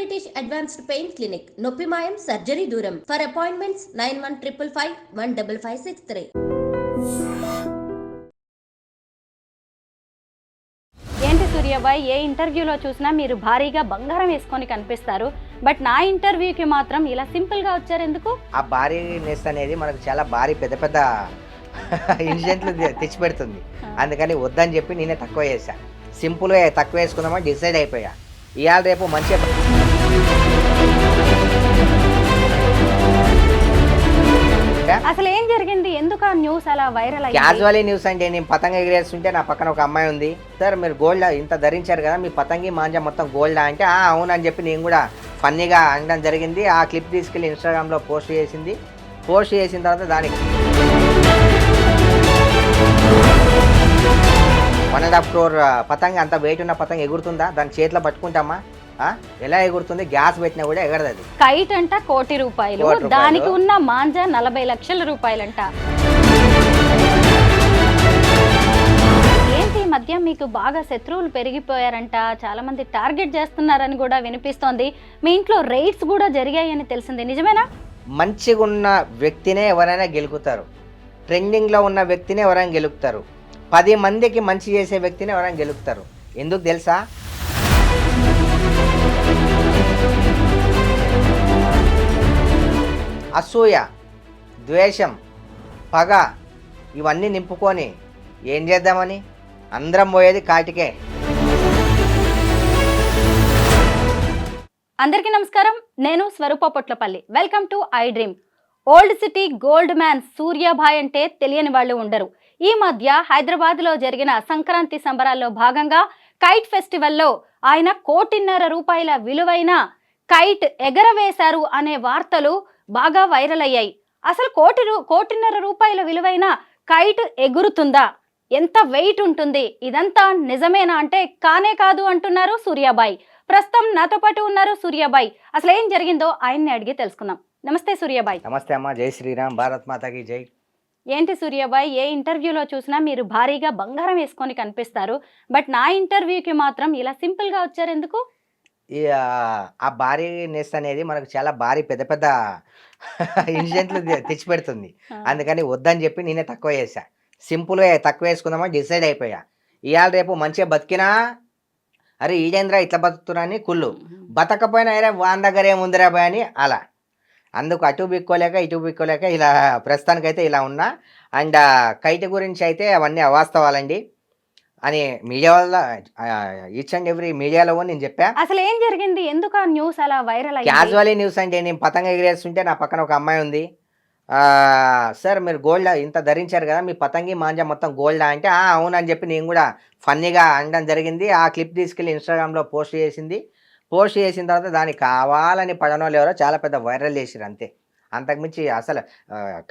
British advanced pain clinic నొప్పి మాయం surgery దూరం ఫర్ అపాయింట్మెంట్స్ 9155515563. ఏంటి సూర్యబాయ్, ఏ ఇంటర్వ్యూలో చూసినా మీరు భారీగా బంగారం వేసుకొని కనిపిస్తారు, బట్ నా ఇంటర్వ్యూకి మాత్రం ఇలా సింపుల్గా వచ్చారు ఎందుకు? ఆ భారీనెస్ అనేది మనకు చాలా భారీ పెద్ద పెద్ద ఇన్సిడెంట్లు తెచ్చిపెడుతుంది. అందుకని వద్దని చెప్పి నేనే తక్కువ చేశా. సింపుల్గా తక్కువ వేసుకుందామని డిసైడ్ అయిపోయా. ఇవాళ రేపు మంచిగా అసలు ఏం జరిగింది, ఎందుకు ఆ న్యూస్ అలా వైరల్ అయ్యింది? క్యాజువల్ న్యూస్ అంటే నేను పతంగ ఎగిరేస్తుంటే నా పక్కన ఒక అమ్మాయి ఉంది. సార్ మీరు గోల్డ్ ఇంత ధరించారు కదా, మీ పతంగి మాంజా మొత్తం గోల్డా అంటే అవునని చెప్పి నేను కూడా ఫన్నీగా అనడం జరిగింది. ఆ క్లిప్ తీసుకెళ్ళి ఇన్స్టాగ్రామ్లో పోస్ట్ చేసింది. పోస్ట్ చేసిన తర్వాత దానికి 1.5 crore పతంగి, అంత వెయిట్ ఉన్న పతంగి ఎగురుతుందా? దాని చేతిలో పట్టుకుంటామా? ఎలా ఎగురుతుంది? గ్యాస్ పెట్టినా కూడా ఎగరదు. అది కైట్ అంట ₹1,00,00,000, దానికి ఉన్న మాంజా 40 లక్షల రూపాయలంట. ఏంటి ఈ మధ్య మీకు బాగా శత్రువులు పెరిగిపోయారంట, చాలా మంది టార్గెట్ చేస్తున్నారని కూడా వినిపిస్తోంది. మీ ఇంట్లో రైడ్స్ కూడా జరిగాయని తెలిసింది, నిజమేనా? మంచిగా ఉన్న వ్యక్తినే ఎవరైనా గెలుకుతారు. ట్రెండింగ్లో ఉన్న వ్యక్తిని ఎవరైనా గెలుపుతారు. 10 మందికి మంచి చేసే వ్యక్తిని ఎవరైనా గెలుపుతారు. ఎందుకు తెలుసా? అసూయ, ద్వేషం, పగ ఇవన్నీ నింపుకొని ఏం చేద్దామని అందరం పోయేది కాటికే. అందరికీ నమస్కారం, నేను Swaroopa Potlapalli. Welcome to I dream. Old city gold man Suryabhai అంటే తెలియని వాళ్ళు ఉండరు. ఈ మధ్య హైదరాబాద్లో జరిగిన సంక్రాంతి సంబరాల్లో భాగంగా కైట్ ఫెస్టివల్లో ఆయన ₹1,50,00,000 విలువైన కైట్ ఎగరవేశారు అనే వార్తలు బాగా వైరల్ అయ్యాయి. అసలు ₹1,50,00,000 విలువైన కైట్ ఎగురుతుందా? ఎంత వెయిట్ ఉంటుంది? ఇదంతా నిజమేనా అంటే కానే కాదు అంటున్నారు సూర్యాబాయ్. ప్రస్తుతం నాతో పాటు ఉన్నారు సూర్యాబాయ్. అసలు ఏం జరిగిందో ఆయన్ని అడిగి తెలుసుకుందాం. నమస్తే సూర్యాబాయ్. నమస్తే అమ్మా. జై శ్రీరామ్, భారత్ మాతాకి జై. ఏంటి సూర్యాబాయ్, ఏ ఇంటర్వ్యూలో చూసినా మీరు భారీగా బంగారం వేసుకొని కనిపిస్తారు, బట్ నా ఇంటర్వ్యూకి మాత్రం ఇలా సింపుల్గా వచ్చారు ఎందుకు? ఆ భారీనెస్ అనేది మనకు చాలా భారీ పెద్ద పెద్ద ఇన్సిడెంట్లు తెచ్చిపెడుతుంది. అందుకని వద్దని చెప్పి నేనే తక్కువ చేశా. సింపుల్గా తక్కువ వేసుకుందామని డిసైడ్ అయిపోయా. ఇవాళ రేపు మంచిగా బతికినా అరే ఈడేంద్ర ఇట్లా బతుకుతున్నా అని కుళ్ళు, బతకపోయినా అరే వాన్ దగ్గర ఏముందిరా బాయ్ అని అలా. అందుకు అటు బిక్కోలేక ఇటు బిక్కోలేక ఇలా ప్రస్తుతానికైతే ఇలా ఉన్నా. అండ్ కైట్ గురించి అయితే అవన్నీ అవాస్తవాలండి అని మీడియా వల్ల ఈచ్ అండ్ ఎవ్రీ మీడియాలో నేను చెప్పా. అసలు ఏం జరిగింది, ఎందుకు ఆ న్యూస్ అలా వైరల్ అయ్యింది? క్యాజువల్ న్యూస్ అంటే నేను పతంగ ఎగిరేస్తుంటే నా పక్కన ఒక అమ్మాయి ఉంది. సార్ మీరు గోల్డ్ ఇంత ధరించారు కదా, మీ పతంగి మాంజా మొత్తం గోల్డా అంటే అవునని చెప్పి నేను కూడా ఫన్నీగా అనడం జరిగింది. ఆ క్లిప్ తీసుకెళ్ళి ఇన్స్టాగ్రామ్లో పోస్ట్ చేసింది. పోస్ట్ చేసిన తర్వాత దానికి కావాలని పడనోళ్ళు ఎవరో చాలా పెద్ద వైరల్ చేసారు అంతే. అంతకుమించి అసలు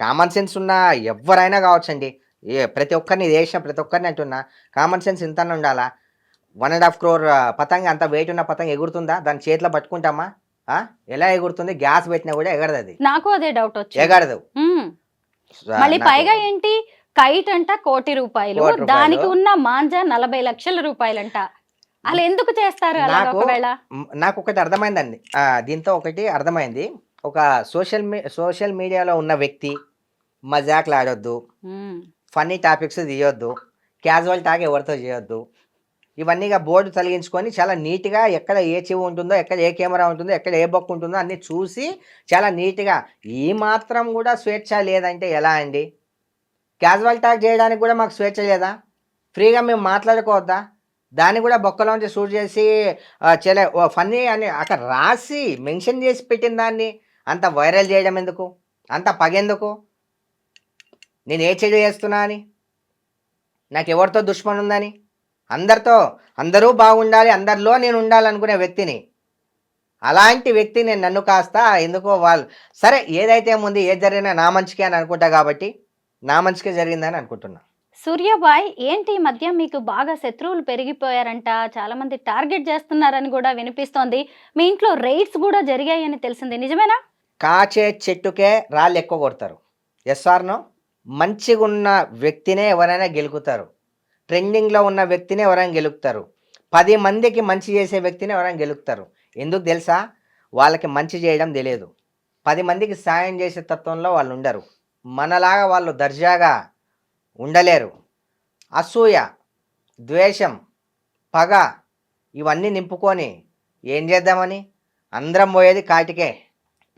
కామన్ సెన్స్ ఉన్న ఎవరైనా కావచ్చండి, ప్రతి ఒక్కరిని చేసిన ప్రతి ఒక్కరిని అంటున్నా, కామన్ సెన్స్ ఇంత ఉండాలా? 1.5 crore పతంగి, అంత వెయిట్ ఉన్న పతంగి ఎగురుతుందా? దాని చేతిలో పట్టుకుంటామా? ఎలా ఎగురుతుంది? గ్యాస్ పెట్టినా కూడా ఎగరదు. అది నాకు అదే డౌట్ వచ్చింది. ఎగరదు. మళ్ళీ పైగా ఏంటి, కైట్ అంట ₹1,00,00,000, దానికి ఉన్న మాంజా 40 లక్షల రూపాయలంట. అలా ఎందుకు చేస్తారు? నాకు ఒకటి అర్థమైందండి దీంతో. ఒకటి అర్థమైంది, ఒక సోషల్ మీడియాలో ఉన్న వ్యక్తి మజాక్లు ఆడొద్దు, ఫన్నీ టాపిక్స్ తీయొద్దు, క్యాజువల్ టాక్ ఎవరితో చేయొద్దు. ఇవన్నీగా బోర్డు తొలగించుకొని చాలా నీట్గా ఎక్కడ ఏ చెవు ఉంటుందో, ఎక్కడ ఏ కెమెరా ఉంటుందో, ఎక్కడ ఏ బొక్క ఉంటుందో అన్నీ చూసి చాలా నీట్గా. ఈ మాత్రం కూడా స్వేచ్ఛ లేదంటే ఎలా అండి? క్యాజువల్ టాక్ చేయడానికి కూడా మాకు స్వేచ్ఛ లేదా? ఫ్రీగా మేము మాట్లాడుకోవద్దా? దాన్ని కూడా బొక్కలోంచి షూట్ చేసి చాలా ఫన్నీ అని అక్కడ రాసి మెన్షన్ చేసి పెట్టిన దాన్ని అంత వైరల్ చేయడం ఎందుకు? అంత పగెందుకు? నేను ఏ చెడు చేస్తున్నా అని, నాకు ఎవరితో దుష్మన్ ఉందని, అందరూ బాగుండాలి, అందరిలో నేను ఉండాలనుకునే వ్యక్తిని, అలాంటి వ్యక్తి నేను నన్ను కాస్త ఎందుకో వాళ్ళు సరే ఏదైతే ముందు ఏది జరిగినా నా మంచికే అని అనుకుంటా, కాబట్టి నా మంచికే జరిగిందని అనుకుంటున్నా. సూర్యాబాయ్, ఏంటి ఈ మధ్య మీకు బాగా శత్రువులు పెరిగిపోయారంట, చాలా మంది టార్గెట్ చేస్తున్నారని కూడా వినిపిస్తోంది. మీ ఇంట్లో రైడ్స్ కూడా జరిగాయని తెలిసింది, నిజమేనా? కాచే చెట్టుకే రాళ్ళు ఎక్కువ కొడతారు. Yes or no? మంచిగా ఉన్న వ్యక్తినే ఎవరైనా గెలుకుతారు. ట్రెండింగ్లో ఉన్న వ్యక్తిని ఎవరైనా గెలుపుతారు. 10 మందికి మంచి చేసే వ్యక్తిని ఎవరైనా గెలుపుతారు. ఎందుకు తెలుసా? వాళ్ళకి మంచి చేయడం తెలియదు. 10 మందికి సాయం చేసే తత్వంలో వాళ్ళు ఉండరు. మనలాగా వాళ్ళు దర్జాగా ఉండలేరు. అసూయ, ద్వేషం, పగ ఇవన్నీ నింపుకొని ఏం చేద్దామని అందరం పోయేది కాటికే.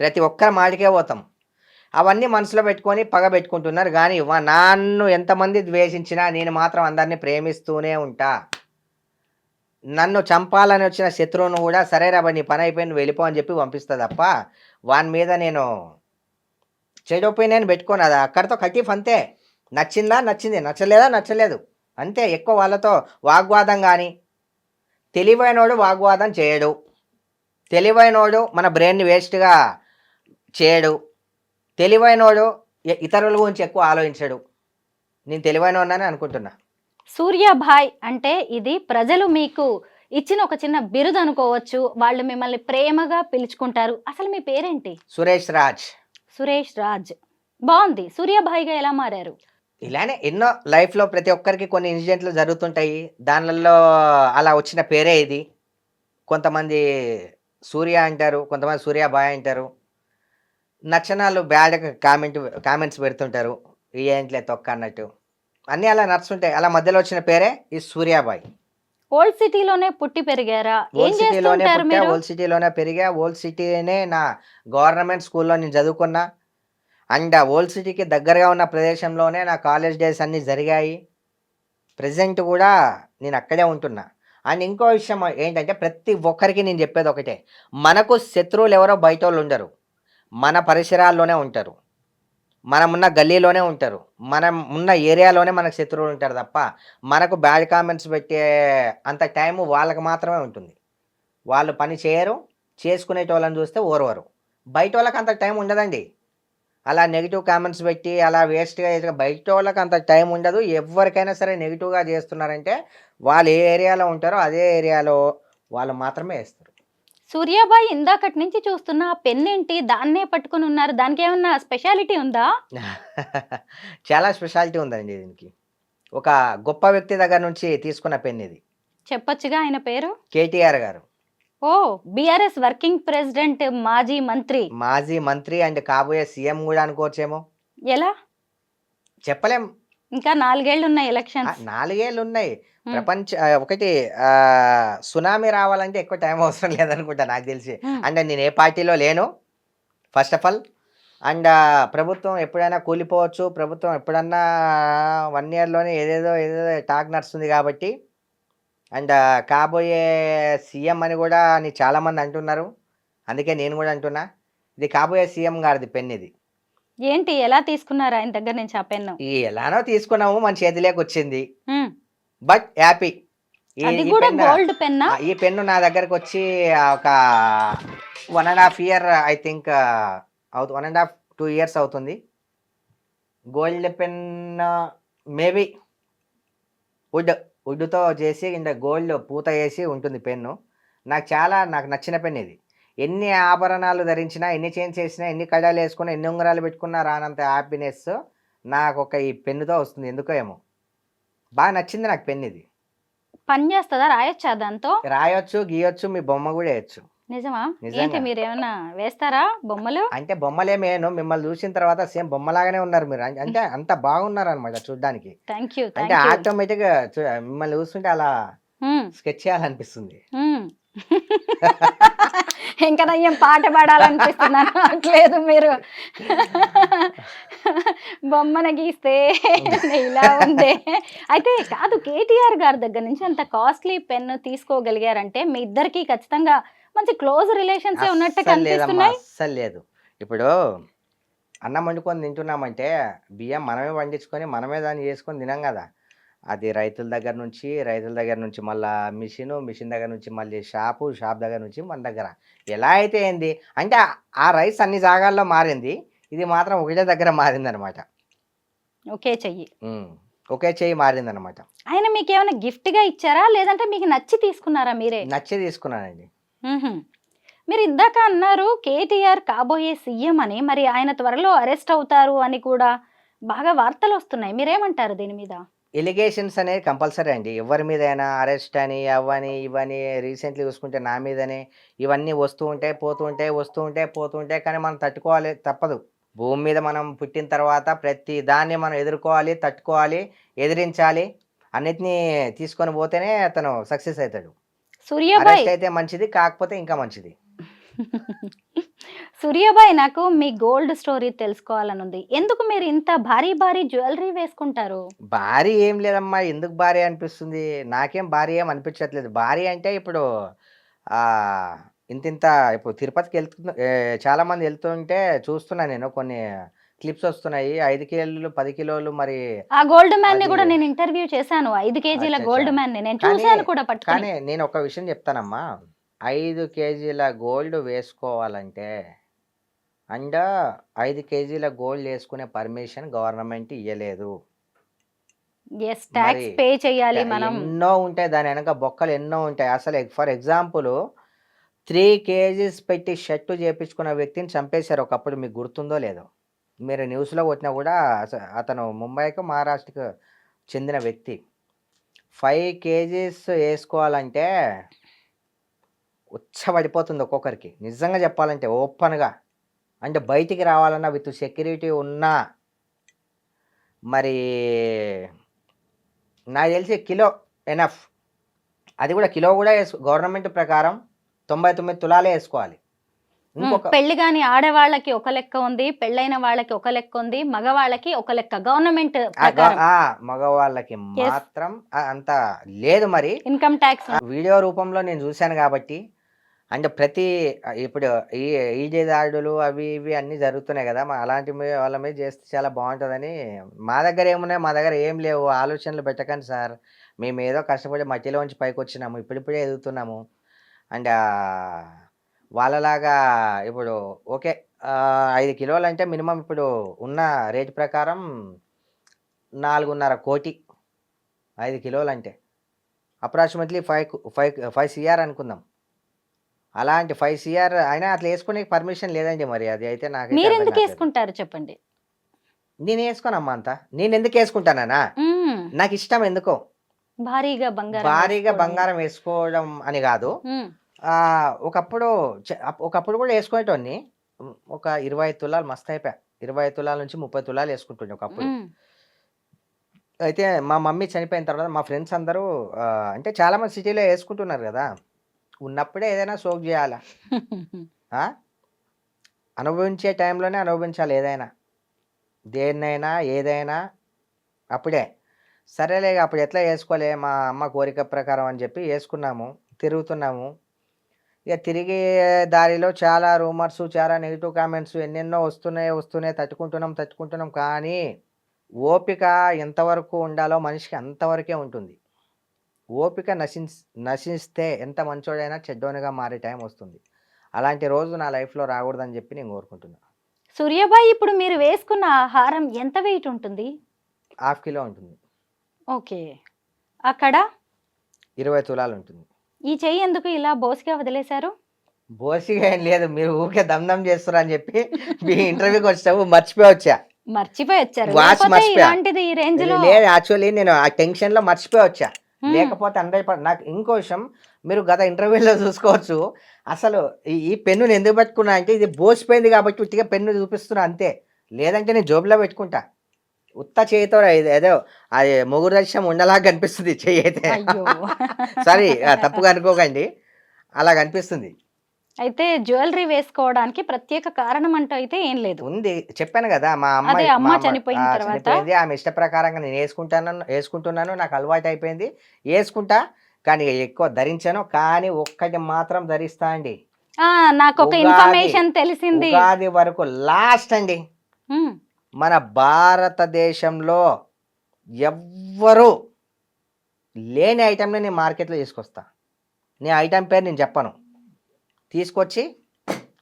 ప్రతి ఒక్కరి మాటికే పోతాం. అవన్నీ మనసులో పెట్టుకొని పగ పెట్టుకుంటున్నారు. కానీ నన్ను ఎంతమంది ద్వేషించినా నేను మాత్రం అందరినీ ప్రేమిస్తూనే ఉంటా. నన్ను చంపాలని వచ్చిన శత్రువును కూడా సరేరా నీ పని అయిపోయింది వెళ్ళిపో అని చెప్పి పంపిస్తా తప్ప వాని మీద నేను చెడు ఒపీనియన్ పెట్టుకోను. అది అక్కడితో కటీఫ్ అంతే. నచ్చిందా నచ్చింది, నచ్చలేదా నచ్చలేదు అంతే. ఎక్కువ వాళ్ళతో వాగ్వాదం కానీ, తెలివైనోడు వాగ్వాదం చేయడు. తెలివైనోడు మన బ్రెయిన్ని వేస్ట్గా చేయడు. తెలివైనోడు ఇతరుల గురించి ఎక్కువ ఆలోచించడు. నేను తెలివైనోడని అనుకుంటున్నా. సూర్యాభాయ్ అంటే ఇది ప్రజలు మీకు ఇచ్చిన ఒక చిన్న బిరుదు అనుకోవచ్చు. వాళ్ళు మిమ్మల్ని ప్రేమగా పిలుచుకుంటారు. అసలు మీ పేరేంటి? సురేష్ రాజ్. సురేష్ రాజ్. బాగుంది. సూర్యాభాయ్గా ఎలా మారారు? ఇలానే ఎన్నో లైఫ్లో ప్రతి ఒక్కరికి కొన్ని ఇన్సిడెంట్లు జరుగుతుంటాయి. దానిలలో అలా వచ్చిన పేరే ఇది. కొంతమంది సూర్య అంటారు, కొంతమంది సూర్యాబాయ్ అంటారు. నచ్చనాలు బ్యాడ్ కామెంట్స్ పెడుతుంటారు, ఏంట్లే తొక్క అన్నట్టు. అన్నీ అలా నడుస్తుంటాయి. అలా మధ్యలో వచ్చిన పేరే ఈ సూర్యాబాయ్. ఓల్డ్ సిటీలోనే పుట్టి పెరిగారా? ఏం ఓల్డ్ సిటీలోనే చేస్తుంటారు పుట్టా, మీరు? ఓల్డ్ సిటీలోనే పెరిగా. ఓల్డ్ సిటీనే నా గవర్నమెంట్ స్కూల్లో నేను చదువుకున్నా. అండ్ ఓల్డ్ సిటీకి దగ్గరగా ఉన్న ప్రదేశంలోనే నా కాలేజ్ డేస్ అన్నీ జరిగాయి. ప్రజెంట్ కూడా నేను అక్కడే ఉంటున్నా. అండ్ ఇంకో విషయం ఏంటంటే ప్రతి ఒక్కరికి నేను చెప్పేది ఒకటే, మనకు శత్రువులు ఎవరో బయట వాళ్ళు ఉండరు, మన పరిసరాల్లోనే ఉంటారు, మనమున్న గల్లీలోనే ఉంటారు, మనం ఉన్న ఏరియాలోనే మనకు శత్రువులు ఉంటారు తప్ప మనకు బ్యాడ్ కామెంట్స్ పెట్టే అంత టైము వాళ్ళకి మాత్రమే ఉంటుంది. వాళ్ళు పని చేయరు, చేసుకునేటోళ్ళని చూస్తే ఓర్వరు. బయట వాళ్ళకి అంత టైం ఉండదండి. అలా నెగిటివ్ కామెంట్స్ పెట్టి అలా వేస్ట్గా బయట వాళ్ళకి అంత టైం ఉండదు. ఎవరికైనా సరే నెగిటివ్గా చేస్తున్నారంటే వాళ్ళు ఏ ఏరియాలో ఉంటారో అదే ఏరియాలో వాళ్ళు మాత్రమే వేస్తారు. సూర్యాబాయ్ ఇందాకటి నుంచి చూస్తున్నా ఆ పెన్ ఏంటి దాన్నే పట్టుకుని ఉన్నారు? దానికి ఏమన్నా స్పెషాలిటీ ఉందా? చాలా స్పెషాలిటీ ఉందండి దీనికి. ఒక గొప్ప వ్యక్తి దగ్గర నుంచి తీసుకున్న పెన్ ఇది. చెప్పొచ్చుగా ఆయన పేరు? కేటీఆర్ గారు. ఓ, బీఆర్ఎస్ వర్కింగ్ ప్రెసిడెంట్, మాజీ మంత్రి అండ్ కాబోయే సీఎం కూడా అనుకోవచ్చేమో. ఎలా? చెప్పలేం. ఇంకా 4 ఏళ్ళు ఉన్నాయి ఎలక్షన్స్. 4 ఏళ్ళు ఉన్నాయి. ఒకటి సునామీ రావాలంటే ఎక్కువ టైం అవసరం లేదనుకుంటా నాకు తెలిసి. అండ్ నేను ఏ పార్టీలో లేను ఫస్ట్ ఆఫ్ ఆల్. అండ్ ప్రభుత్వం ఎప్పుడైనా కూలిపోవచ్చు. ప్రభుత్వం ఎప్పుడన్నా 1 ఇయర్లోనే ఏదేదో టాక్ నడుస్తుంది కాబట్టి. అండ్ కాబోయే సీఎం అని కూడా చాలామంది అంటున్నారు. అందుకే నేను కూడా అంటున్నా, ఇది కాబోయే సీఎం గారిది పెన్ ఇది. ఏంటి, ఎలా తీసుకున్నారు ఆయన దగ్గర నుంచి ఆ పెన్ను? ఎలానో తీసుకున్నాము, మన చేతిలోకి వచ్చింది. But happy. అది కూడా గోల్డ్ పెన్నా? ఈ పెన్ను నా దగ్గరకు వచ్చి ఒక 1.5 year ఐ థింక్ 1.5-2 years అవుతుంది. గోల్డ్ పెన్ మేబీ వుడ్తో చేసి ఇంత గోల్డ్ పూత వేసి ఉంటుంది పెన్ను. నాకు నచ్చిన పెన్ ఇది. ఎన్ని ఆభరణాలు ధరించినా, ఎన్ని చైన్స్ వేసినా, ఎన్ని కడాలు వేసుకున్నా, ఎన్ని ఉంగరాలు పెట్టుకున్నా రానంత హ్యాపీనెస్ నాకు ఈ పెన్నుతో వస్తుంది. ఎందుకో ఏమో బాగా నచ్చింది నాకు పెన్ ఇది. పని చేస్తుందా? రాయొచ్చా దాంతో? రాయొచ్చు, గీయొచ్చు, మీ బొమ్మ కూడా వేయచ్చు. నిజమా? ఏంటి మీరేమన్నా వేస్తారా బొమ్మలు? అంటే బొమ్మలేమేను, మిమ్మల్ని చూసిన తర్వాత సేమ్ బొమ్మలాగానే ఉన్నారు మీరు. అంటే అంత బాగున్నారు అనమాట చూడ్డానికి. Thank you. అంటే ఆటోమేటిక్గా మిమ్మల్ని చూస్తుంటే అలా స్కెచ్ చేయాలనిపిస్తుంది. ఇంకా నయ్యం పాట పాడాలనిపిస్తున్నాను. లేదు, మీరు బొమ్మను గీస్తే ఇలా ఉంది. అయితే కాదు, కేటీఆర్ గారి దగ్గర నుంచి అంత కాస్ట్లీ పెన్ తీసుకోగలిగారంటే మీ ఇద్దరికి ఖచ్చితంగా మంచి క్లోజ్ రిలేషన్స్ ఉన్నట్టు కనిపిస్తున్నాయి. అస్సలు లేదు. ఇప్పుడు అన్నం వండుకొని తింటున్నామంటే బియ్యం మనమే పండించుకొని మనమే దాన్ని చేసుకొని తినాం కదా. అది రైతుల దగ్గర నుంచి మళ్ళీ మిషన్ దగ్గర నుంచి మళ్ళీ షాప్ దగ్గర నుంచి మన దగ్గర ఎలా అయితే ఏంది అంటే ఆ రైస్ అన్ని జాగాల్లో మారింది, ఇది మాత్రం ఒకటే దగ్గర మారింది అనమాట. ఒకే చెయ్యి మారింది అనమాట. ఆయన మీకు ఏమైనా గిఫ్ట్ గా ఇచ్చారా, లేదంటే మీకు నచ్చి తీసుకున్నారా? మీరే నచ్చి తీసుకున్నానండి. మీరు ఇందాక అన్నారు కేటీఆర్ కాబోయే సీఎం అని, మరి ఆయన త్వరలో అరెస్ట్ అవుతారు అని కూడా బాగా వార్తలు వస్తున్నాయి. మీరేమంటారు దీని మీద? ఎలిగేషన్స్ అనేది కంపల్సరీ అండి. ఎవరి మీదైనా అరెస్ట్ అని, అవ్వని, ఇవని రీసెంట్‌లీ చూసుకుంటే నా మీదనే ఇవన్నీ వస్తూ ఉంటాయి, పోతూ ఉంటాయి, వస్తూ ఉంటాయి, పోతూ ఉంటాయి. కానీ మనం తట్టుకోవాలి తప్పదు. భూమి మీద మనం పుట్టిన తర్వాత ప్రతి దాన్ని మనం ఎదుర్కోవాలి, తట్టుకోవాలి, ఎదిరించాలి. అన్నిటిని తీసుకొని పోతేనే అతను సక్సెస్ అయితాడు. సూర్యాబాయ్ అరెస్ట్ అయితే మంచిది, కాకపోతే ఇంకా మంచిది. సూర్యాబాయ్ నాకు మీ గోల్డ్ స్టోరీ తెలుసుకోవాలని ఉంది. ఎందుకు మీరు ఇంత భారీ భారీ జ్యువెలరీ వేసుకుంటారు? భారీ ఏం లేదమ్మా. ఎందుకు భారీ అనిపిస్తుంది? నాకేం భారీ ఏం అనిపించట్లేదు. భారీ అంటే ఇప్పుడు ఆహ్, ఇంతింత ఇప్పుడు తిరుపతికెళ్తున్న చాలామంది ఎళ్తుంటే చూస్తున్నా నేను. కొన్ని క్లిప్స్ వస్తున్నాయి. 5 కేజీలు, 10 కిలోలు మరి ఆ గోల్డ్ మ్యాన్‌ని అది గూడా నేను ఇంటర్వ్యూ చేశాను. 5 కేజీల అచ్చచ్చా! గోల్డ్ మ్యాన్‌ని నేను కానీ, చూసాను కూడా పట్టుకొని. కానీ నేనొక విషయం చెప్తానమ్మా. 5 కేజీల గోల్డ్ వేసుకోవాలంటే అండ్ 5 కేజీల గోల్డ్ యేసుకునే పర్మిషన్ గవర్నమెంట్ ఇయ్యలేదు. యెస్. మరి టాక్స్ పే చేయాలి మనం. ఎన్నో ఉంటాయి. దాని వెనక బొక్కలు ఎన్నో ఉంటాయి. అసలు ఫర్ ఎగ్జాంపుల్ 3 కేజీస్ పెట్టి షర్ట్ చేపించుకున్న వ్యక్తిని చంపేశారు ఒకప్పుడు. మీకు గుర్తుందో లేదో? మీరు న్యూస్‌లో కొట్టినా కూడా అతను ముంబైకో, మహారాష్ట్రకో చెందిన వ్యక్తి. 5 కేజీస్ ఏసుకోవాలంటే ఉచ్చబడిపోతుంది ఒక్కొక్కరికి. నిజంగా చెప్పాలంటే ఓపెన్‌గా. అంటే బయటికి రావాలన్నా విత్ సెక్యూరిటీ ఉన్నా మరి నాకు తెలిసి కిలో ఎనఫ్. అది కూడా కిలో కూడా గవర్నమెంట్ ప్రకారం 99 తులాలే ఏసుకోవాలి. ఇంకొక పెళ్లి గాని ఆడవాళ్ళకి ఒక లెక్క ఉంది. పెళ్ళైన వాళ్ళకి ఒక లెక్క ఉంది. మగవాళ్ళకి ఒక లెక్క. గవర్నమెంట్ ప్రకారం మగవాళ్ళకి Yes. మాత్రం అంత లేదు మరి. ఇన్‌కమ్ టాక్స్ వీడియో రూపంలో నేను చూశాను కాబట్టి. అంటే ప్రతి ఇప్పుడు ఈడీ దాడులు అవి ఇవి అన్నీ జరుగుతున్నాయి కదా! అలాంటి వాళ్ళ మీద చేస్తే చాలా బావుంటదని. మా దగ్గర ఏమున్నాయి? మా దగ్గర ఏం లేవు. ఆలోచనలు పెట్టకండి సార్. మేమేదో కష్టపడి మట్టిలోంచి పైకొచ్చినాము. ఇప్పుడిప్పుడే ఎదుగుతున్నాము. అండ్ వాళ్ళలాగా ఇప్పుడు ఓకే. 5 కిలోలంటే మినిమమ్ ఇప్పుడు ఉన్న రేట్ ప్రకారం 4.5 కోటి 5 కిలోలంటే. అప్రాక్సిమేట్‌లీ 5 సీఆర్ అనుకుందాం. అలాంటి 5 సీఆర్ అయినా అట్లా యేసుకునేకి పర్మిషన్ లేదండి మరి. అది అయితే నాకైతే అర్థం మీరెందుకు కావట్లేదు. ఏసుకుంటారు చెప్పండి? నేనేసుకోనమ్మా అంత. నేనెందుకేసుకుంటానానా? హ్మ్. నాకిష్టం ఎందుకో. భారీగా బంగారం భారీగా వేసుకోవడం. బంగారం వేసుకోవడం అని గాదు. హ్మ్. ఒకప్పుడు ఒకప్పుడు కూడా యేసుకునేటోడిని. ఒక 25 తులాలు మస్తయిపోయా. 25 తులాల నుంచి 30 తులాలు యేసుకుంటుండే ఒకప్పుడు. హ్మ్. అయితే మా మమ్మీ చనిపోయిన తర్వాత మా ఫ్రెండ్స్ అందరూ అంటే చాలామంది సిటీలో యేసుకుంటున్నారు గదా! ఉన్నప్పుడే ఏదైనా షోకు జేయాలా? ఆ! అనుభవించే టైంలోనే అనుభవించాలి ఏదైనా. దేన్నైనా, ఏదైనా అప్పుడే. సరేలే అప్పుడు ఎట్లా యేసుకోలే మా అమ్మ కోరిక ప్రకారం అని జెప్పి యేసుకున్నాము. తిరుగుతున్నాము. ఇక తిరిగే దారిలో చాలా రూమర్సు, చాలా నెగెటివ్ కామెంట్స్ ఎన్నెన్నో వస్తున్నాయి. తట్టుకుంటున్నాం. కానీ ఓపిక ఎంతవరకు ఉండాలో మనిషికి అంతవరకే ఉంటుంది. ఓపిక నశిస్తే ఎంత మంచోడైనా చెడ్డోనిగా మారే టైం వస్తుంది. అలాంటి రోజు నా లైఫ్‌లో రాకూడదని జెప్పి నేను కోరుకుంటున్నా. సూర్యాబాయ్ ఇప్పుడు మీరు వేసుకున్న హారం ఎంత వెయిట్ ఉంటుంది? ½ కిలో ఉంటుంది. ఓకే. అక్కడ 20 తులాలు ఉంటుంది. ఈ చెయ్యి ఎందుకు ఇలా బోసిగా వదిలేశారు? బోసిగా ఏం లేదు. మీరు ఊకే దమ్ చేస్తుర్రు అని జెప్పి మీ ఇంటర్వ్యూకి వచ్చేటప్పుడు మర్చిపోయి వచ్చా. మర్చిపోయి వచ్చారు. వాచ్ లేకపోతే మర్చిపోయా. ఇలాంటిది ఈ రేంజ్‌లో లేదు యాక్చువల్లీ నేను ఆ టెన్షన్‌లో మర్చిపోయి వచ్చా. హ్మ్. లేకపోతే 100% నాకు ఇంకో విషయం మీరు గత ఇంటర్వ్యూలో చూసుకోవచ్చు. అసలు ఈ పెన్నుని ఎందుకు పట్టుకున్నా అంటే ఇది బోసిపోయింది కాబట్టి ఉట్టిగా పెన్ను చూపిస్తున్నా అంతే. లేదంటే నేను జేబులో పెట్టుకుంటా. ఉత్త చేయితో ఇది ఏదో అది మొగుడు దర్శనం ఉండలాగా కనిపిస్తుంది చెయ్యి అయితే. అయ్యో! సారీ తప్పుగా అనుకోకండి. అలా కనిపిస్తుంది. అయితే జ్యువెలరీ వేసుకోవడానికి ప్రత్యేక కారణం అంటూ అయితే ఏం లేదు. ఉంది. చెప్పాను గదా! మా అదే మా అమ్మ అమ్మ చనిపోయిన తర్వాత చనిపోయింది. ఆమె ఇష్ట ప్రకారంగా నేను యేసుకుంటున్నాను. నాకు అలవాటయిపోయింది. యేసుకుంటా. కానీ ఎక్కువ ధరించను. కానీ ఒక్కటి మాత్రం ధరిస్తా అండి. నాకొక ఉగాది ఇన్ఫర్మేషన్ తెలిసింది. ఉగాది వరకు లాస్ట్ అండి. హ్మ్. మన భారతదేశంలో ఎవ్వరు లేని ఐటెంని నేను మార్కెట్‌లో తీసుకొస్తా. నీ ఐటెం పేరు నేను చెప్పను. తీసుకొచ్చి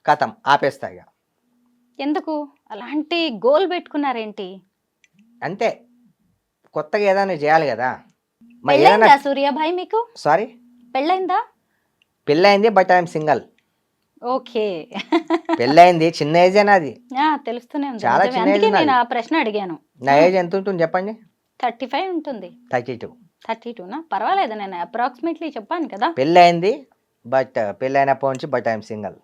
ఖతం ఆపేస్తా ఇగ. ఎందుకు? అలాంటి గోల్ పెట్టుకున్నారేంటి? అంతే. కొత్తగా ఏదైనా చేయాలి గదా! మరి ఏదైనా పెళ్ళైందా సూర్యాబాయ్ మీకు? సారీ పెళ్ళైందా? పెళ్ళయింది. But I am single. Okay. పెళ్ళయింది. చిన్న ఏజే నాది. తెలుస్తూనే ఉంది. చాలా నిజమే. చిన్న ఏజ్ అందుకే నేను నాది. ఆ ప్రశ్న అడిగాను. నా ఏజ్ ఎంత ఉంటుంది చెప్పండి? 35 ఉంటుంది. 32. 32నా? పర్వాలేదు, నేను అప్రాక్సిమేట్లీ చెప్పాను కదా. పెళ్ళి అయింది, బట్ పెళ్ళి అయినప్పటి నుంచి బట్ ఐఎమ్ సింగల్.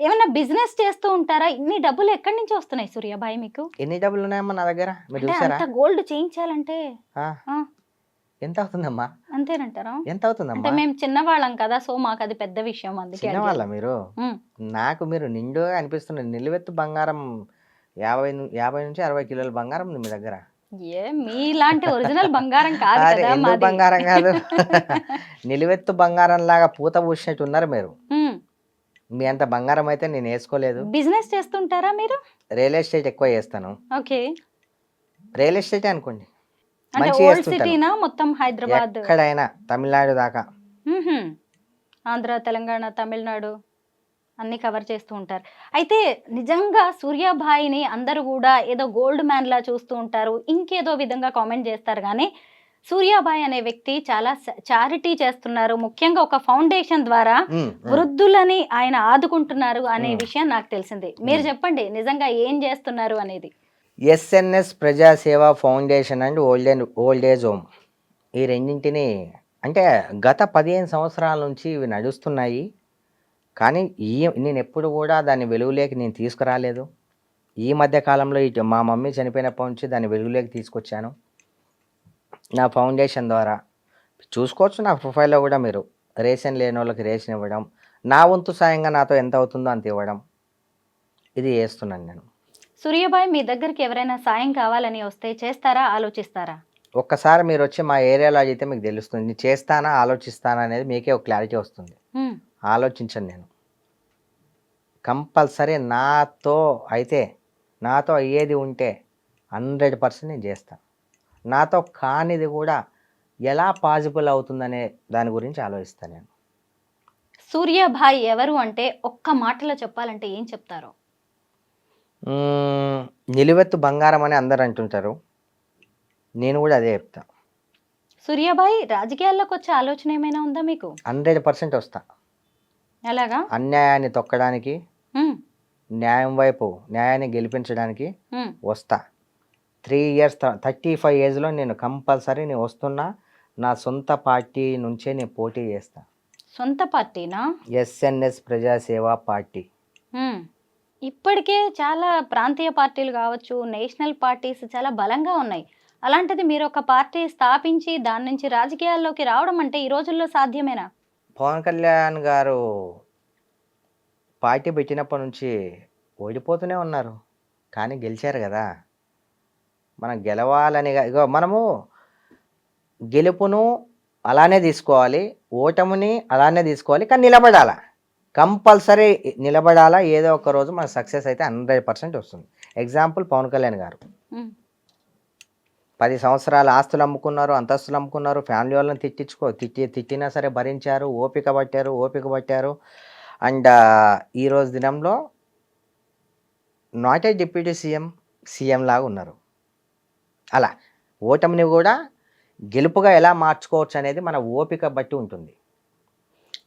ఏమన్నా బిజినెస్ చేస్తూ ఉంటారా? ఇన్ని డబ్బులు ఎక్కడి నుంచి వస్తున్నాయి సూర్యాబాయి మీకు? ఎన్ని డబ్బులు ఉన్నాయమ్మా నా దగ్గర మీరు అంటే చూసారా? అంత గోల్డ్ చేయించాలంటే ఎంత అవుతుందమ్మా? అంతేనంటారా? ఎంత అంటే అవుతుందమ్మా? మేము చిన్నవాళ్ళం కదా, సో మాకు అది పెద్ద విషయం, అందుకే చిన్నవాళ్ళ అడిగాను. మీరు? ఉమ్. నాకు మీరు నిండుగా అనిపిస్తున్నారు. నిలువెత్తు బంగారం 50 నుంచి 60 కిలోల బంగారం ఉంది మీ దగ్గర. ఏ మీలాంటి ఒరిజినల్ బంగారం కాదు అరే కదా ఎందుకు మాది. బంగారం కాదు? నిలువెత్తు బంగారం లాగా పూత పూసినట్టు ఉన్నారు మీరు. మీ అంత బంగారం అయితే నేను వేసుకోలేదు. బిజినెస్ చేస్తుంటారా మీరు? రియల్ ఎస్టేట్ ఎక్కువ చేస్తాను. ఓకే. రియల్ ఎస్టేట్ అనుకోండి, అంటే మంచి ఓల్డ్ చేస్తుంటాను. సిటీనా మొత్తం హైదరాబాద్? ఎక్కడైనా తమిళనాడు దాకా. మ్మ్హ్మ్. ఆంధ్ర, తెలంగాణ, తమిళనాడు అన్ని కవర్ చేస్తూ ఉంటారు. అయితే నిజంగా సూర్యాబాయిని అందరూ కూడా ఏదో గోల్డ్ మ్యాన్ లా చూస్తూ ఉంటారు, ఇంకేదో విధంగా కామెంట్ చేస్తారు. కానీ సూర్యాబాయి అనే వ్యక్తి చాలా చారిటీ చేస్తున్నారు. ముఖ్యంగా ఒక ఫౌండేషన్ ద్వారా వృద్ధులని ఆయన ఆదుకుంటున్నారు అనే విషయం నాకు తెలిసింది. మీరు చెప్పండి నిజంగా ఏం చేస్తున్నారు అనేది. SNS Prajaseva foundation and old age home, ఈ రెండింటిని అంటే గత 15 సంవత్సరాల నుంచి ఇవి నడుస్తున్నాయి. కానీ నేను ఎప్పుడు కూడా దాన్ని వెలుగులోకి నేను తీసుకురాలేదు. ఈ మధ్య కాలంలో ఇటు మా మమ్మీ చనిపోయినప్పటి నుంచి దాన్ని వెలుగులోకి తీసుకొచ్చాను నా ఫౌండేషన్ ద్వారా. చూసుకోవచ్చు నా ప్రొఫైల్లో కూడా మీరు. రేషన్ లేని వాళ్ళకి రేషన్ ఇవ్వడం, నా వంతు సాయంగా నాతో ఎంత అవుతుందో అంత ఇవ్వడం, ఇది చేస్తున్నాను నేను. సూర్యాబాయి మీ దగ్గరికి ఎవరైనా సాయం కావాలని వస్తే చేస్తారా, ఆలోచిస్తారా? ఒక్కసారి మీరు వచ్చి మా ఏరియాలో అడిగితే మీకు తెలుస్తుంది. నేను చేస్తానా ఆలోచిస్తానా అనేది మీకే ఒక క్లారిటీ వస్తుంది. ఆలోచించను నేను. కంపల్సరీ నాతో అయ్యేది ఉంటే 100% నేను చేస్తాను. నాతో కానిది కూడా ఎలా పాసిబుల్ అవుతుందనే దాని గురించి ఆలోచిస్తాను నేను. సూర్యాబాయి ఎవరు అంటే ఒక్క మాటలో చెప్పాలంటే ఏం చెప్తారు? నిలువెత్తు బంగారం అని అందరు అంటుంటారు, నేను కూడా అదే చెప్తా. సూర్యాబాయి రాజకీయాల్లోకి వచ్చే ఆలోచన ఏమైనా ఉందా మీకు? 100% వస్తా. ఎలాగా? అన్యాయాన్ని తొక్కడానికి, న్యాయం వైపు న్యాయాన్ని గెలిపించడానికి వస్తా. 3 years 35 ఏజ్లో నేను కంపల్సరీ నేను వస్తున్నా. నా సొంత పార్టీ నుంచే నేను పోటీ చేస్తా. సొంత పార్టీనా? SNS ప్రజాసేవా party. ఇప్పటికే చాలా ప్రాంతీయ పార్టీలు కావచ్చు, నేషనల్ పార్టీస్ చాలా బలంగా ఉన్నాయి. అలాంటిది మీరు ఒక పార్టీ స్థాపించి దాని నుంచి రాజకీయాల్లోకి రావడం అంటే ఈ రోజుల్లో సాధ్యమేనా? పవన్ కళ్యాణ్ గారు పార్టీ పెట్టినప్పటి నుంచి ఓడిపోతూనే ఉన్నారు, కానీ గెలిచారు కదా. మనం గెలవాలని ఇగో మనము గెలుపును అలానే తీసుకోవాలి, ఓటమిని అలానే తీసుకోవాలి, కానీ నిలబడాలా. కంపల్సరీ నిలబడాలా. ఏదో ఒక రోజు మన సక్సెస్ అయితే 100% వస్తుంది. ఎగ్జాంపుల్ పవన్ కళ్యాణ్ గారు 10 సంవత్సరాలు ఆస్తులు అమ్ముకున్నారు, అంతస్తులు అమ్ముకున్నారు, ఫ్యామిలీ వాళ్ళని తిట్టినా సరే భరించారు, ఓపిక పట్టారు. అండ్ ఈరోజు దినంలో నాట్ ఏ డిప్యూటీ సీఎం లాగా ఉన్నారు. అలా ఓటమిని కూడా గెలుపుగా ఎలా మార్చుకోవచ్చు అనేది మన ఓపిక బట్టి ఉంటుంది.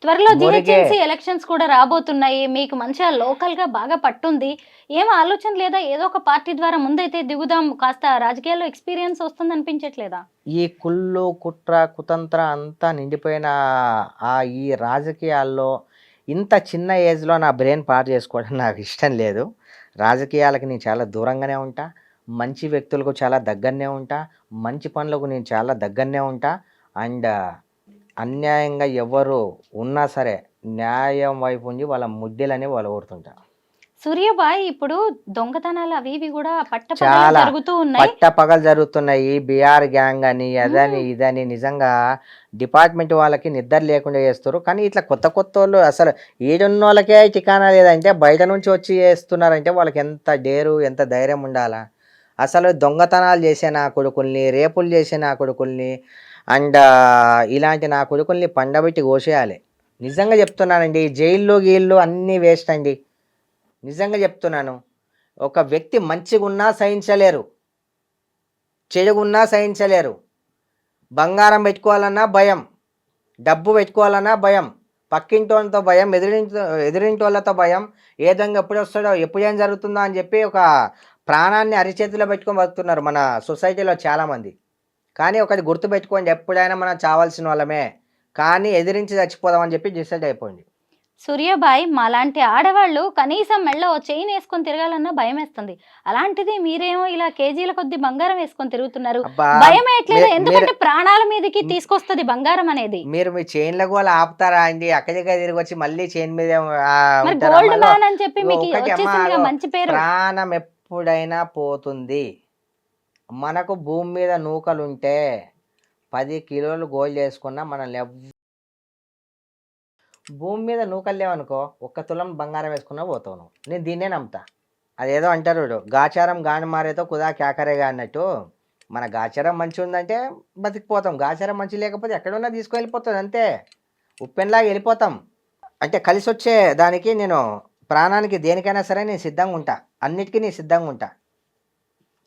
త్వరలో జిహెచ్ఎంసీ ఎలక్షన్స్ కూడా రాబోతున్నాయి. మీకు మంచిగా లోకల్ గా బాగా పట్టుంది. ఏం ఆలోచన లేదా? ఏదో ఒక పార్టీ ద్వారా ముందైతే దిగుదాం, కాస్త రాజకీయాల్లో ఎక్స్పీరియన్స్ వస్తుంది అనిపించట్లేదా? ఈ కుళ్ళు కుట్ర కుతంత్ర అంతా నిండిపోయిన ఈ రాజకీయాల్లో ఇంత చిన్న ఏజ్లో నా బ్రెయిన్ పాడు చేసుకోవడం నాకు ఇష్టం లేదు. రాజకీయాలకు నేను చాలా దూరంగానే ఉంటా, మంచి వ్యక్తులకు చాలా దగ్గరనే ఉంటా, మంచి పనులకు నేను చాలా దగ్గరనే ఉంటా. అండ్ అన్యాయంగా ఎవరు ఉన్నా సరే న్యాయం వైపు ఉండి వాళ్ళ ముద్దెలని వాళ్ళు ఓడుతుంటా. సూర్యాబాయి ఇప్పుడు దొంగతనాలు అవి ఇవి కూడా చాలా జరుగుతూ ఉన్నాయి, పట్టపగలు జరుగుతున్నాయి. బీఆర్ గ్యాంగ్ అని అదని ఇదని నిజంగా డిపార్ట్మెంట్ వాళ్ళకి నిద్ర లేకుండా చేస్తారు. కానీ ఇట్లా కొత్త వాళ్ళు అసలు ఏడున్న వాళ్ళకే ఠికానా లేదంటే బయట నుంచి వచ్చి చేస్తున్నారంటే వాళ్ళకి ఎంత డేరు ఎంత ధైర్యం ఉండాలా. అసలు దొంగతనాలు చేసే నా కొడుకుల్ని, రేపులు చేసే నా కొడుకుల్ని, అండ్ ఇలాంటి నా కొడుకుల్ని పండబెట్టి కోసేయాలి. నిజంగా చెప్తున్నానండి. జైల్లో గీళ్ళు అన్నీ వేస్ట్ అండి. నిజంగా చెప్తున్నాను. ఒక వ్యక్తి మంచిగా ఉన్నా సహించలేరు, చెడుగున్నా సహించలేరు. బంగారం పెట్టుకోవాలన్నా భయం, డబ్బు పెట్టుకోవాలన్నా భయం, పక్కింటి వాళ్ళతో భయం, ఎదురింటి వాళ్ళతో భయం, ఏ విధంగా ఎప్పుడు వస్తాడో ఎప్పుడు ఏం జరుగుతుందో అని చెప్పి ఒక ప్రాణాన్ని అరిచేతిలో పెట్టుకొని బతుకుతున్నారు మన సొసైటీలో చాలామంది. కానీ ఒకటి గుర్తుపెట్టుకోండి, ఎప్పుడైనా మనం చావాల్సిన వాళ్ళమే. కానీ ఎదిరించి చచ్చిపోదామని చెప్పి డిసైడ్ అయిపోండి. సూర్యాబాయ్ మాలాంటి ఆడవాళ్ళు కనీసం మెళ్ళో ఓ చైన్ వేసుకొని తిరగాలన్నా భయం వేస్తుంది. అలాంటిది మీరేమో ఇలా కేజీల కొద్ది బంగారం వేసుకొని తిరుగుతున్నారు. అబ్బా! భయం వేయట్లేదు, మీరు ఎందుకంటే ప్రాణాల మీదకి తీసుకొస్తుంది బంగారం అనేది. మీరు మీ చైన్ల గోల ఆపుతారా అండి? అక్కడికే తిరిగి వచ్చి మళ్ళీ చైన్ మీద మరి ఉంటారా? గోల్డ్ మళ్ళీ మ్యాన్ అని చెప్పి మీకు ఒకటి అమ్మా, వచ్చేసిందిగా మంచి పేరు. ప్రాణం ఎప్పుడైనా పోతుంది. మనకు భూమి మీద నూకలుంటే 10 కిలోలు గోల్డ్ చేసుకున్నా మనల్ని భూమి మీద నూకలు లేవనుకో, 1 తులం బంగారం వేసుకున్నా పోతావు నువ్వు. నేను దీన్నే నమ్ముతా. అదేదో అంటారు చూడు, గాచారం గాని మారేతో కుదా క్యాకరేగా అన్నట్టు. మన గాచారం మంచిగా ఉందంటే బతికిపోతాం, గాచారం మంచి లేకపోతే ఎక్కడున్నా తీసుకువెళ్ళిపోతుంది అంతే. ఉప్పెన్లాగా వెళ్ళిపోతాం. అంటే కలిసి వచ్చే దానికి నేను ప్రాణానికి దేనికైనా సరే నేను సిద్ధంగా ఉంటా, అన్నిటికీ నేను సిద్ధంగా ఉంటా.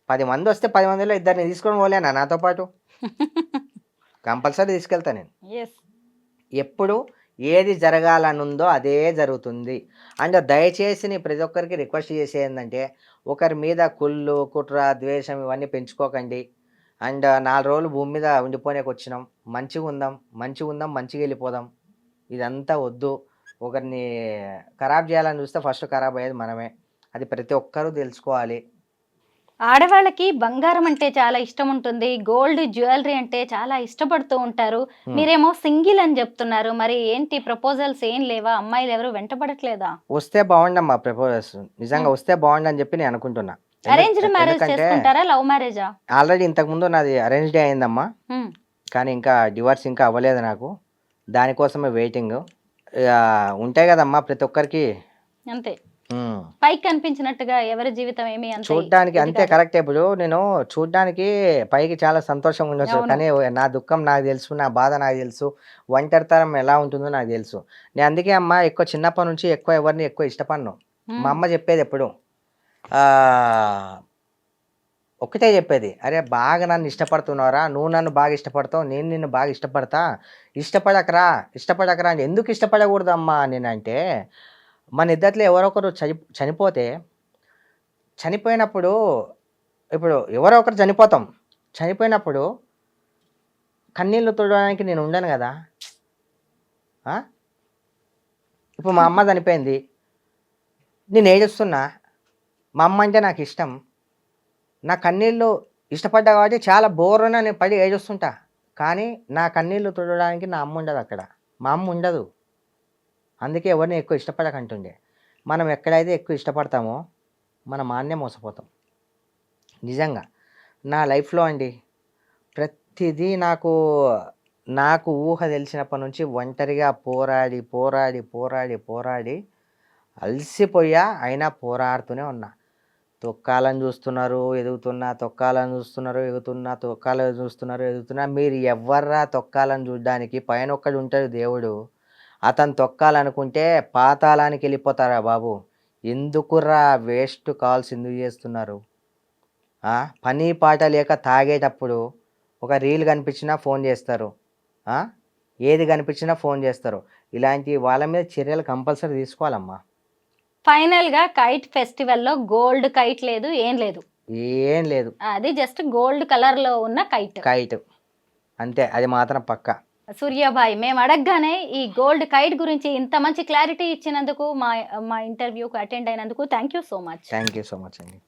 10 మంది వస్తే 10 మందిలో 2 తీసుకొని పోలేనా నాతో పాటు? కంపల్సరీ తీసుకెళ్తా నేను. ఎప్పుడు ఏది జరగాలనుందో అదే జరుగుతుంది. అండ్ దయచేసి నీ ప్రతి ఒక్కరికి రిక్వెస్ట్ చేసేది ఏంటంటే, ఒకరి మీద కుళ్ళు, కుట్ర, ద్వేషం ఇవన్నీ పెంచుకోకండి. అండ్ 4 రోజులు భూమి మీద ఉండిపోనేకి వచ్చినాం, మంచిగా ఉందాం, మంచిగా వెళ్ళిపోదాం. ఇదంతా వద్దు. ఒకరిని ఖరాబ్ చేయాలని చూస్తే ఫస్ట్ ఖరాబ్ అయ్యేది మనమే. అది ప్రతి ఒక్కరూ తెలుసుకోవాలి. ఆడవాళ్ళకి బంగారం అంటే చాలా ఇష్టం ఉంటుంది, గోల్డ్ జ్యువెలరీ అంటే చాలా ఇష్టపడుతూ ఉంటారు. మీరేమో సింగిల్ అని చెప్తున్నారు, మరి ఏంటి ప్రపోజల్స్ ఏం లేవా? అమ్మాయిలు ఎవరు వెంటపడట్లేదా? వస్తే బాగుండమ్మా ప్రపోజల్స్, నిజంగా వస్తే బాగుండని చెప్పి నేను అనుకుంటున్నా. అరేంజ్డ్ మ్యారేజ్ చేసుకుంటారా, లవ్ మ్యారేజా? ఆల్రెడీ ఇంతకుముందు నాది అరేంజ్డ్ అయిందమ్మా, కానీ ఇంకా డివోర్స్ ఇంకా అవ్వలేదు నాకు. దానికోసమే వెయిటింగ్. ఉంటాయి కదమ్మా ప్రతి ఒక్కరికి, అంతే. పైకి కనిపించినట్టుగా ఎవరి జీవితం ఏమి చూడ్డానికి అంతే కరెక్ట్. ఇప్పుడు నేను చూడ్డానికి పైకి చాలా సంతోషంగా ఉండొచ్చు, కానీ నా దుఃఖం నాకు తెలుసు, నా బాధ నాకు తెలుసు, ఒంటరితనం ఎలా ఉంటుందో నాకు తెలుసు. నేను అందుకే అమ్మ ఎక్కువ చిన్నప్పటి నుంచి ఎవరిని ఎక్కువ ఇష్టపడను. మా అమ్మ చెప్పేది ఎప్పుడు ఒకటే చెప్పేది, అరే బాగా నన్ను ఇష్టపడుతున్నారా, నువ్వు నన్ను బాగా ఇష్టపడతావు, నేను నిన్ను బాగా ఇష్టపడకరా అంటే. ఎందుకు ఇష్టపడకూడదు అమ్మా నేనంటే, మన ఇద్దరిలో ఎవరొకరు చనిపోతే, చనిపోయినప్పుడు ఇప్పుడు ఎవరో ఒకరు చనిపోయినప్పుడు కన్నీళ్ళు తుడవడానికి నేను ఉండను కదా. ఇప్పుడు మా అమ్మ చనిపోయింది, నేను ఏడుస్తున్నా, మా అమ్మ అంటే నాకు ఇష్టం, నా కన్నీళ్ళు ఇష్టపడ్డా కాబట్టి చాలా బోరున నేను పడి ఏడుస్తుంటా. కానీ నా కన్నీళ్ళు తుడవడానికి నా అమ్మ ఉండదు అక్కడ, మా అమ్మ ఉండదు. అందుకే ఎవరిని ఎక్కువ ఇష్టపడకంటుండే. మనం ఎక్కడైతే ఎక్కువ ఇష్టపడతామో మనం ఆన్నే మోసపోతాం. నిజంగా నా లైఫ్లో అండి ప్రతిదీ నాకు ఊహ తెలిసినప్పటి నుంచి ఒంటరిగా పోరాడి అలసిపోయా, అయినా పోరాడుతూనే ఉన్నా. తొక్కాలని చూస్తున్నారు ఎదుగుతున్నా, ఎదుగుతున్నా. మీరు ఎవర్రా తొక్కాలని చూడడానికి? పైన ఒక్కడు ఉంటాడు దేవుడు, అతను తొక్కాలనుకుంటే పాతాళానికి వెళ్ళిపోతారా బాబు. ఎందుకురా వేస్ట్ కాల్స్ ఎందుకు చేస్తున్నారు? పని పాట లేక తాగేటప్పుడు ఒక రీల్ కనిపించినా ఫోన్ చేస్తారు, ఏది కనిపించినా ఫోన్ చేస్తారు. ఇలాంటి వాళ్ళ మీద చర్యలు కంపల్సరీ తీసుకోవాలమ్మా. ఫైనల్గా కైట్ ఫెస్టివల్లో గోల్డ్ కైట్ లేదు, ఏం లేదు, అది జస్ట్ గోల్డ్ కలర్లో ఉన్న కైట్ అంతే, అది మాత్రం పక్కా. సూర్యాబాయ్, మేము అడగగానే ఈ గోల్డ్ కైట్ గురించి ఇంత మంచి క్లారిటీ ఇచ్చినందుకు, మా ఇంటర్వ్యూకు అటెండ్ అయినందుకు థ్యాంక్ యూ సో మచ్ అండి.